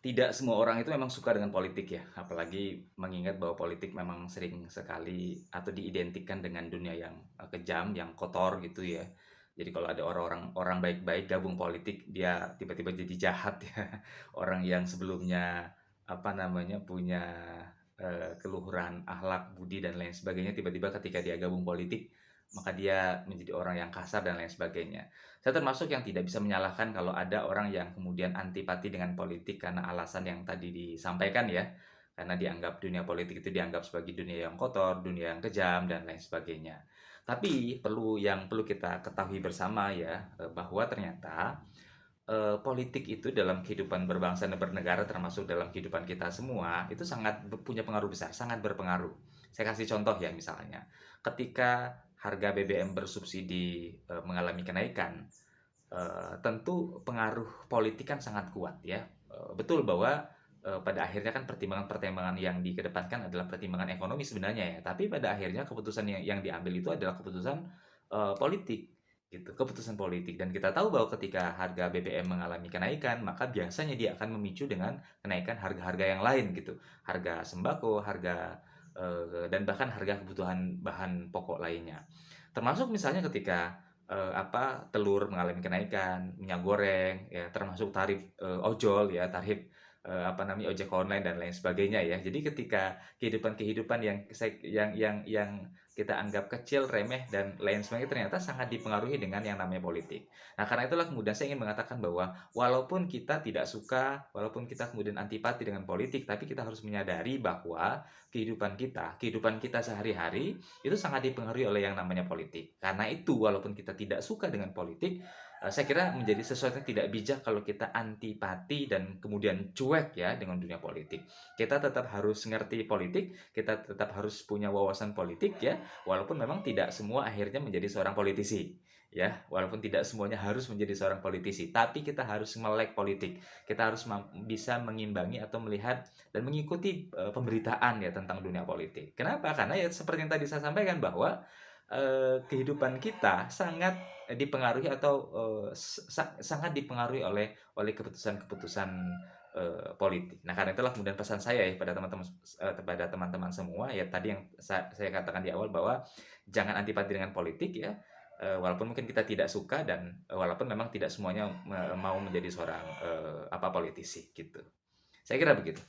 Tidak semua orang itu memang suka dengan politik ya, apalagi mengingat bahwa politik memang sering sekali atau diidentikan dengan dunia yang kejam, yang kotor gitu ya. Jadi kalau ada orang baik-baik gabung politik, dia tiba-tiba jadi jahat ya. Orang yang sebelumnya apa namanya punya keluhuran akhlak, budi dan lain sebagainya, tiba-tiba ketika dia gabung politik, maka dia menjadi orang yang kasar dan lain sebagainya. Saya termasuk yang tidak bisa menyalahkan kalau ada orang yang kemudian antipati dengan politik karena alasan yang tadi disampaikan ya. Karena dianggap dunia politik itu dianggap sebagai dunia yang kotor, dunia yang kejam, dan lain sebagainya. Tapi yang perlu kita ketahui bersama ya, bahwa ternyata politik itu dalam kehidupan berbangsa dan bernegara termasuk dalam kehidupan kita semua itu sangat punya pengaruh besar, sangat berpengaruh. Saya kasih contoh ya misalnya, ketika harga BBM bersubsidi mengalami kenaikan, tentu pengaruh politik kan sangat kuat ya. Betul bahwa pada akhirnya kan pertimbangan-pertimbangan yang dikedepankan adalah pertimbangan ekonomi sebenarnya ya, tapi pada akhirnya keputusan yang diambil itu adalah keputusan politik gitu, keputusan politik. Dan kita tahu bahwa ketika harga BBM mengalami kenaikan, maka biasanya dia akan memicu dengan kenaikan harga-harga yang lain gitu, harga sembako, harga dan bahkan harga kebutuhan bahan pokok lainnya. Termasuk misalnya ketika telur mengalami kenaikan, minyak goreng, ya termasuk tarif ojol ya, tarif ojek online dan lain sebagainya ya. Jadi ketika kehidupan-kehidupan yang kita anggap kecil, remeh dan lain sebagainya ternyata sangat dipengaruhi dengan yang namanya politik. Nah, karena itulah kemudian saya ingin mengatakan bahwa walaupun kita tidak suka, walaupun kita kemudian antipati dengan politik, tapi kita harus menyadari bahwa kehidupan kita sehari-hari itu sangat dipengaruhi oleh yang namanya politik. Karena itu, walaupun kita tidak suka dengan politik, saya kira menjadi sesuatu yang tidak bijak kalau kita antipati dan kemudian cuek ya dengan dunia politik. Kita tetap harus ngerti politik, kita tetap harus punya wawasan politik ya, walaupun memang tidak semua akhirnya menjadi seorang politisi. Ya, walaupun tidak semuanya harus menjadi seorang politisi, tapi kita harus melek politik. Kita harus bisa mengimbangi atau melihat dan mengikuti pemberitaan ya tentang dunia politik. Kenapa? Karena ya seperti yang tadi saya sampaikan bahwa kehidupan kita sangat dipengaruhi atau sangat dipengaruhi oleh keputusan-keputusan politik. Nah, karena itulah kemudian pesan saya ya kepada teman-teman semua ya tadi yang saya katakan di awal bahwa jangan antipati dengan politik ya. Walaupun mungkin kita tidak suka dan walaupun memang tidak semuanya mau menjadi seorang politisi gitu. Saya kira begitu.